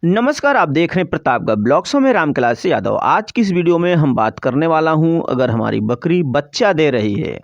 नमस्कार, आप देख रहे हैं प्रतापगढ़ ब्लॉग्स में रामकैलाश यादव। आज की इस वीडियो में हम बात करने वाला हूं, अगर हमारी बकरी बच्चा दे रही है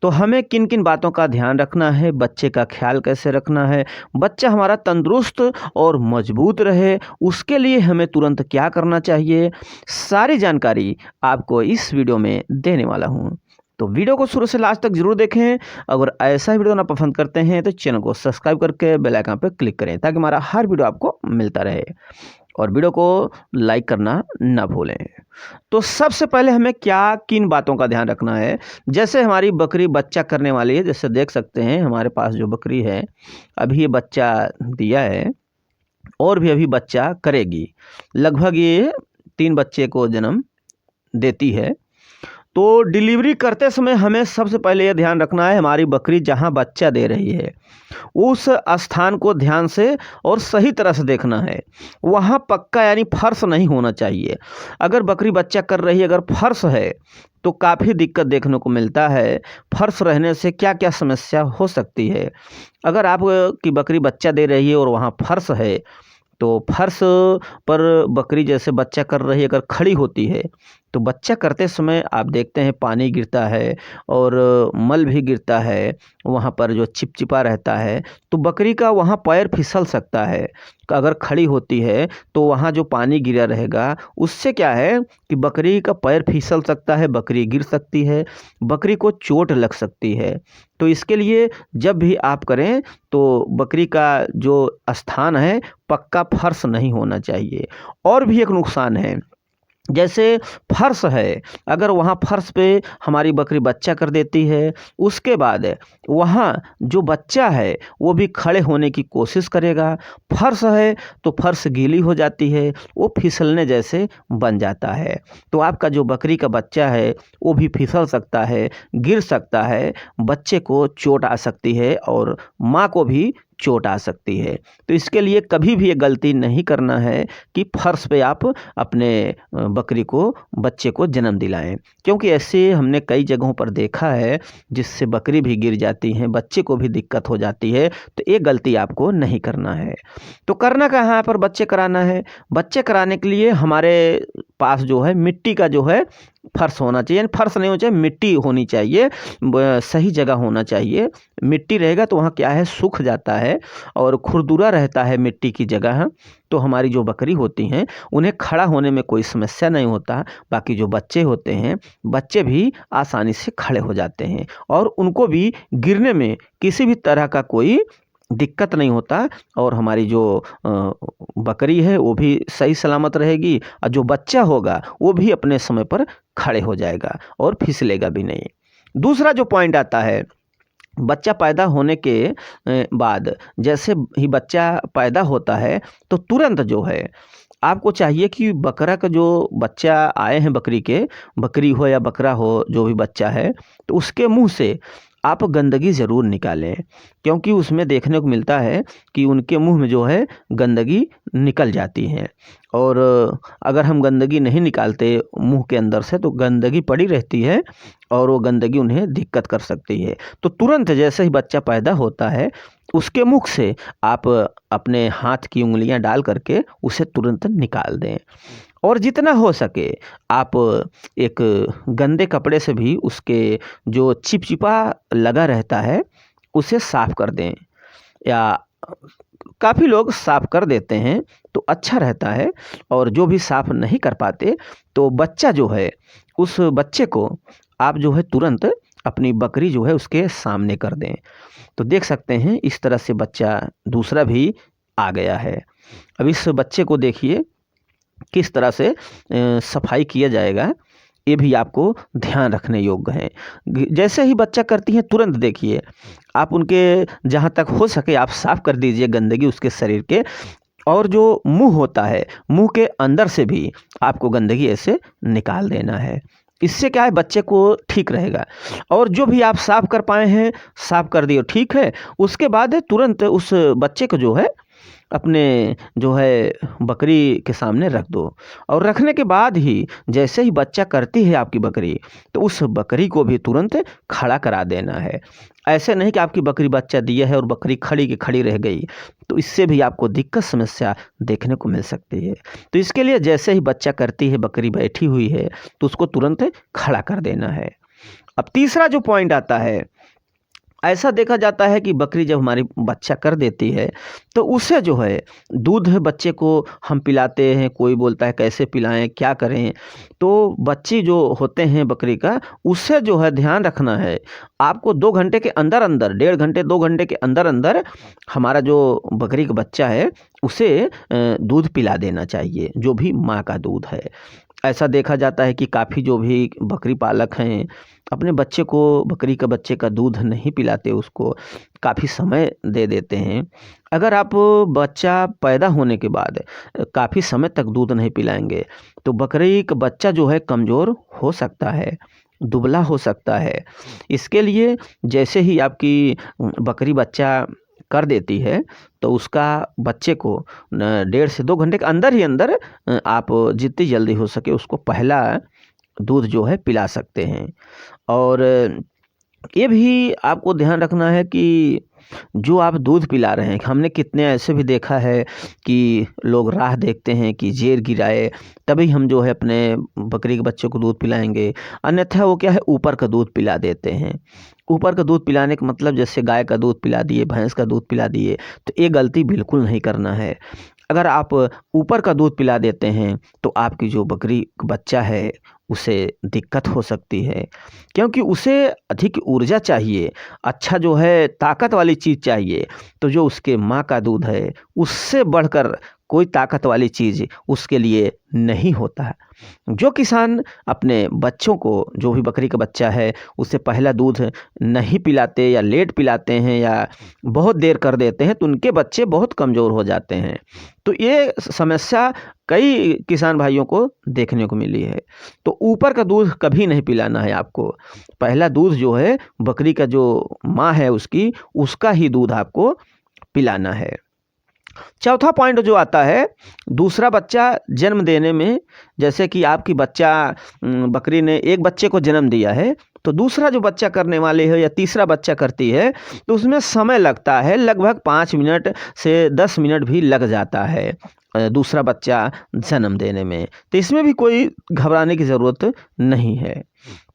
तो हमें किन किन बातों का ध्यान रखना है, बच्चे का ख्याल कैसे रखना है, बच्चा हमारा तंदुरुस्त और मजबूत रहे उसके लिए हमें तुरंत क्या करना चाहिए। सारी जानकारी आपको इस वीडियो में देने वाला हूँ, तो वीडियो को शुरू से लास्ट तक जरूर देखें। अगर ऐसा वीडियो ना पसंद करते हैं तो चैनल को सब्सक्राइब करके बेल आइकन पर क्लिक करें ताकि हमारा हर वीडियो आपको मिलता रहे, और वीडियो को लाइक करना ना भूलें। तो सबसे पहले हमें क्या किन बातों का ध्यान रखना है। जैसे हमारी बकरी बच्चा करने वाली है, जैसे देख सकते हैं हमारे पास जो बकरी है अभी ये बच्चा दिया है और भी अभी बच्चा करेगी। लगभग ये 3 बच्चे को जन्म देती है। तो डिलीवरी करते समय हमें सबसे पहले ये ध्यान रखना है, हमारी बकरी जहाँ बच्चा दे रही है उस स्थान को ध्यान से और सही तरह से देखना है। वहाँ पक्का यानी फर्श नहीं होना चाहिए। अगर बकरी बच्चा कर रही है, अगर फर्श है तो काफ़ी दिक्कत देखने को मिलता है। फर्श रहने से क्या क्या समस्या हो सकती है। अगर आप की बकरी बच्चा दे रही है और वहाँ फर्श है तो फर्श पर बकरी जैसे बच्चा कर रही है, अगर खड़ी होती है तो बच्चा करते समय आप देखते हैं पानी गिरता है और मल भी गिरता है, वहाँ पर जो चिपचिपा रहता है तो बकरी का वहाँ पैर फिसल सकता है। अगर खड़ी होती है तो वहाँ जो पानी गिरा रहेगा उससे क्या है कि बकरी का पैर फिसल सकता है, बकरी गिर सकती है, बकरी को चोट लग सकती है। तो इसके लिए जब भी आप करें तो बकरी का जो स्थान है पक्का फर्श नहीं होना चाहिए। और भी एक नुकसान है, जैसे फर्श है, अगर वहाँ फर्श पे हमारी बकरी बच्चा कर देती है उसके बाद वहाँ जो बच्चा है वो भी खड़े होने की कोशिश करेगा। फर्श है तो फर्श गीली हो जाती है, वो फिसलने जैसे बन जाता है, तो आपका जो बकरी का बच्चा है वो भी फिसल सकता है, गिर सकता है, बच्चे को चोट आ सकती है और माँ को भी चोट आ सकती है। तो इसके लिए कभी भी ये गलती नहीं करना है कि फर्श पे आप अपने बकरी को बच्चे को जन्म दिलाएं, क्योंकि ऐसे हमने कई जगहों पर देखा है जिससे बकरी भी गिर जाती हैं, बच्चे को भी दिक्कत हो जाती है। तो ये गलती आपको नहीं करना है। तो करना कहाँ पर बच्चे कराना है, बच्चे कराने के लिए हमारे पास जो है मिट्टी का जो है फर्श होना चाहिए, यानी फर्श नहीं होना चाहिए, मिट्टी होनी चाहिए, सही जगह होना चाहिए। मिट्टी रहेगा तो वहाँ क्या है सूख जाता है और खुरदुरा रहता है मिट्टी की जगह, तो हमारी जो बकरी होती हैं उन्हें खड़ा होने में कोई समस्या नहीं होता। बाकी जो बच्चे होते हैं, बच्चे भी आसानी से खड़े हो जाते हैं और उनको भी गिरने में किसी भी तरह का कोई दिक्कत नहीं होता, और हमारी जो बकरी है वो भी सही सलामत रहेगी और जो बच्चा होगा वो भी अपने समय पर खड़े हो जाएगा और फिसलेगा भी नहीं। दूसरा जो पॉइंट आता है, बच्चा पैदा होने के बाद जैसे ही बच्चा पैदा होता है तो तुरंत जो है आपको चाहिए कि बकरा का जो बच्चा आए हैं बकरी के, बकरी हो या बकरा हो जो भी बच्चा है, तो उसके मुंह से आप गंदगी ज़रूर निकालें, क्योंकि उसमें देखने को मिलता है कि उनके मुंह में जो है गंदगी निकल जाती है। और अगर हम गंदगी नहीं निकालते मुंह के अंदर से तो गंदगी पड़ी रहती है और वो गंदगी उन्हें दिक्कत कर सकती है। तो तुरंत जैसे ही बच्चा पैदा होता है उसके मुख से आप अपने हाथ की उंगलियां डाल करके उसे तुरंत निकाल दें, और जितना हो सके आप एक गंदे कपड़े से भी उसके जो चिपचिपा लगा रहता है उसे साफ कर दें, या काफ़ी लोग साफ कर देते हैं तो अच्छा रहता है। और जो भी साफ नहीं कर पाते तो बच्चा जो है उस बच्चे को आप जो है तुरंत अपनी बकरी जो है उसके सामने कर दें। तो देख सकते हैं इस तरह से बच्चा दूसरा भी आ गया है। अब इस बच्चे को देखिए किस तरह से सफाई किया जाएगा, ये भी आपको ध्यान रखने योग्य है। जैसे ही बच्चा करती हैं तुरंत देखिए आप उनके जहाँ तक हो सके आप साफ कर दीजिए गंदगी उसके शरीर के, और जो मुंह होता है मुंह के अंदर से भी आपको गंदगी ऐसे निकाल देना है। इससे क्या है बच्चे को ठीक रहेगा। और जो भी आप साफ कर पाए हैं साफ कर दिए, ठीक है। उसके बाद तुरंत उस बच्चे को जो है अपने जो है बकरी के सामने रख दो। और रखने के बाद ही जैसे ही बच्चा करती है आपकी बकरी, तो उस बकरी को भी तुरंत खड़ा करा देना है। ऐसे नहीं कि आपकी बकरी बच्चा दिया है और बकरी खड़ी की खड़ी रह गई, तो इससे भी आपको दिक्कत समस्या देखने को मिल सकती है। तो इसके लिए जैसे ही बच्चा करती है, बकरी बैठी हुई है, तो उसको तुरंत खड़ा कर देना है। अब तीसरा जो पॉइंट आता है, ऐसा देखा जाता है कि बकरी जब हमारी बच्चा कर देती है, तो उसे जो है दूध बच्चे को हम पिलाते हैं। कोई बोलता है कैसे पिलाएं, क्या करें। तो बच्ची जो होते हैं बकरी का, उससे जो है ध्यान रखना है। आपको 2 घंटे के अंदर अंदर, 1.5 घंटे 2 घंटे के अंदर अंदर हमारा जो बकरी का बच्चा है उसे दूध पिला देना चाहिए, जो भी माँ का दूध है। ऐसा देखा जाता है कि काफ़ी जो भी बकरी पालक हैं, अपने बच्चे को, बकरी का बच्चे का दूध नहीं पिलाते, उसको काफ़ी समय दे देते हैं। अगर आप बच्चा पैदा होने के बाद काफ़ी समय तक दूध नहीं पिलाएंगे, तो बकरी का बच्चा जो है कमज़ोर हो सकता है, दुबला हो सकता है। इसके लिए जैसे ही आपकी बकरी बच्चा कर देती है, तो उसका बच्चे को 1.5 से 2 घंटे के अंदर ही अंदर आप जितनी जल्दी हो सके उसको पहला दूध जो है पिला सकते हैं। और ये भी आपको ध्यान रखना है कि जो आप दूध पिला रहे हैं, हमने कितने ऐसे भी देखा है कि लोग राह देखते हैं कि जेर गिराए तभी हम जो है अपने बकरी के बच्चों को दूध पिलाएंगे, अन्यथा वो क्या है ऊपर का दूध पिला देते हैं। ऊपर का दूध पिलाने का मतलब जैसे गाय का दूध पिला दिए, भैंस का दूध पिला दिए, तो ये गलती बिल्कुल नहीं करना है। अगर आप ऊपर का दूध पिला देते हैं, तो आपकी जो बकरी का बच्चा है उसे दिक्कत हो सकती है, क्योंकि उसे अधिक ऊर्जा चाहिए, अच्छा जो है ताकत वाली चीज़ चाहिए। तो जो उसके माँ का दूध है, उससे बढ़कर कोई ताकत वाली चीज़ उसके लिए नहीं होता है। जो किसान अपने बच्चों को, जो भी बकरी का बच्चा है, उसे पहला दूध नहीं पिलाते या लेट पिलाते हैं या बहुत देर कर देते हैं, तो उनके बच्चे बहुत कमज़ोर हो जाते हैं। तो ये समस्या कई किसान भाइयों को देखने को मिली है। तो ऊपर का दूध कभी नहीं पिलाना है आपको। पहला दूध जो है बकरी का जो माँ है उसकी, उसका ही दूध आपको पिलाना है। चौथा पॉइंट जो आता है, दूसरा बच्चा जन्म देने में, जैसे कि आपकी बच्चा बकरी ने एक बच्चे को जन्म दिया है, तो दूसरा जो बच्चा करने वाले है या तीसरा बच्चा करती है, तो उसमें समय लगता है, लगभग 5 मिनट से 10 मिनट भी लग जाता है दूसरा बच्चा जन्म देने में। तो इसमें भी कोई घबराने की ज़रूरत नहीं है।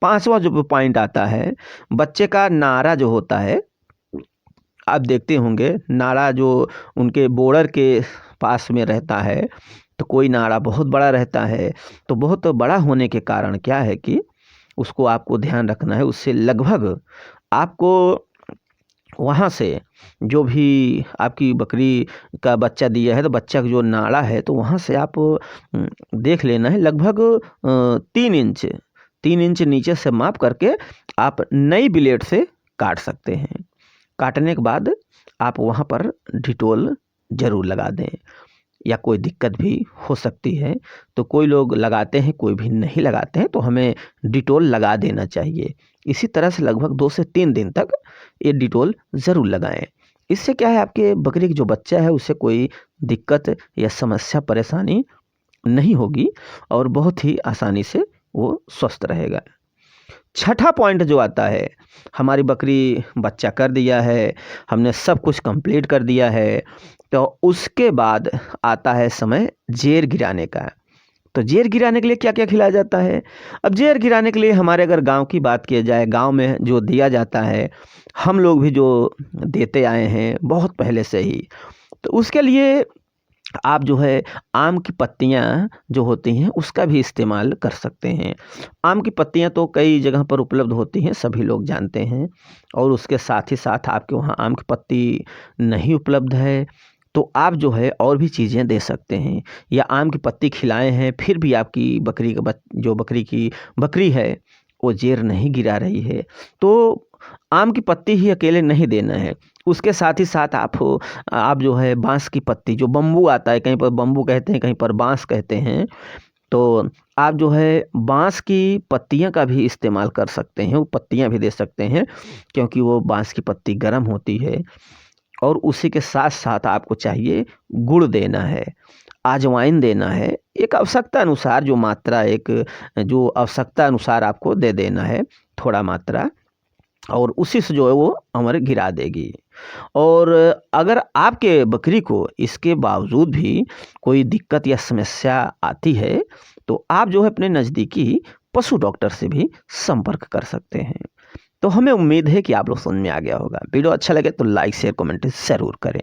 पांचवा जो पॉइंट आता है, बच्चे का नाड़ा जो होता है, आप देखते होंगे नाड़ा जो उनके बॉर्डर के पास में रहता है, तो कोई नाड़ा बहुत बड़ा रहता है। तो बहुत बड़ा होने के कारण क्या है कि उसको आपको ध्यान रखना है, उससे लगभग आपको वहाँ से जो भी आपकी बकरी का बच्चा दिया है, तो बच्चा का जो नाड़ा है, तो वहाँ से आप देख लेना है, लगभग 3 इंच नीचे से माप करके आप नई ब्लेड से काट सकते हैं। काटने के बाद आप वहाँ पर डिटोल ज़रूर लगा दें, या कोई दिक्कत भी हो सकती है, तो कोई लोग लगाते हैं, कोई भी नहीं लगाते हैं, तो हमें डिटोल लगा देना चाहिए। इसी तरह से लगभग 2 से 3 दिन तक ये डिटोल ज़रूर लगाएं। इससे क्या है, आपके बकरी का जो बच्चा है उसे कोई दिक्कत या समस्या परेशानी नहीं होगी और बहुत ही आसानी से वो स्वस्थ रहेगा। छठा पॉइंट जो आता है, हमारी बकरी बच्चा कर दिया है, हमने सब कुछ कंप्लीट कर दिया है, तो उसके बाद आता है समय जेर गिराने का। तो जेर गिराने के लिए क्या क्या खिलाया जाता है? अब जेर गिराने के लिए हमारे अगर गांव की बात किया जाए, गांव में जो दिया जाता है, हम लोग भी जो देते आए हैं बहुत पहले से ही, तो उसके लिए आप जो है आम की पत्तियां जो होती हैं उसका भी इस्तेमाल कर सकते हैं। आम की पत्तियां तो कई जगह पर उपलब्ध होती हैं, सभी लोग जानते हैं। और उसके साथ ही साथ आपके वहाँ आम की पत्ती नहीं उपलब्ध है, तो आप जो है और भी चीज़ें दे सकते हैं, या आम की पत्ती खिलाए हैं फिर भी आपकी बकरी का जो बकरी की बकरी है वो जेर नहीं गिरा रही है, तो आम की पत्ती ही अकेले नहीं देना है। उसके साथ ही साथ आप जो है बांस की पत्ती, जो बम्बू आता है, कहीं पर बम्बू कहते हैं, कहीं पर बांस कहते हैं, तो आप जो है बांस की पत्तियां का भी इस्तेमाल कर सकते हैं, वो पत्तियां भी दे सकते हैं, क्योंकि वो बांस की पत्ती गर्म होती है। और उसी के साथ साथ आपको चाहिए गुड़ देना है, अजवाइन देना है, एक आवश्यकता अनुसार जो मात्रा जो आवश्यकता अनुसार आपको दे देना है थोड़ा मात्रा, और उसी से जो है वो हमारे गिरा देगी। और अगर आपके बकरी को इसके बावजूद भी कोई दिक्कत या समस्या आती है तो आप जो है अपने नज़दीकी पशु डॉक्टर से भी संपर्क कर सकते हैं। तो हमें उम्मीद है कि आप लोग समझ में आ गया होगा। वीडियो अच्छा लगे तो लाइक शेयर कमेंट ज़रूर करें।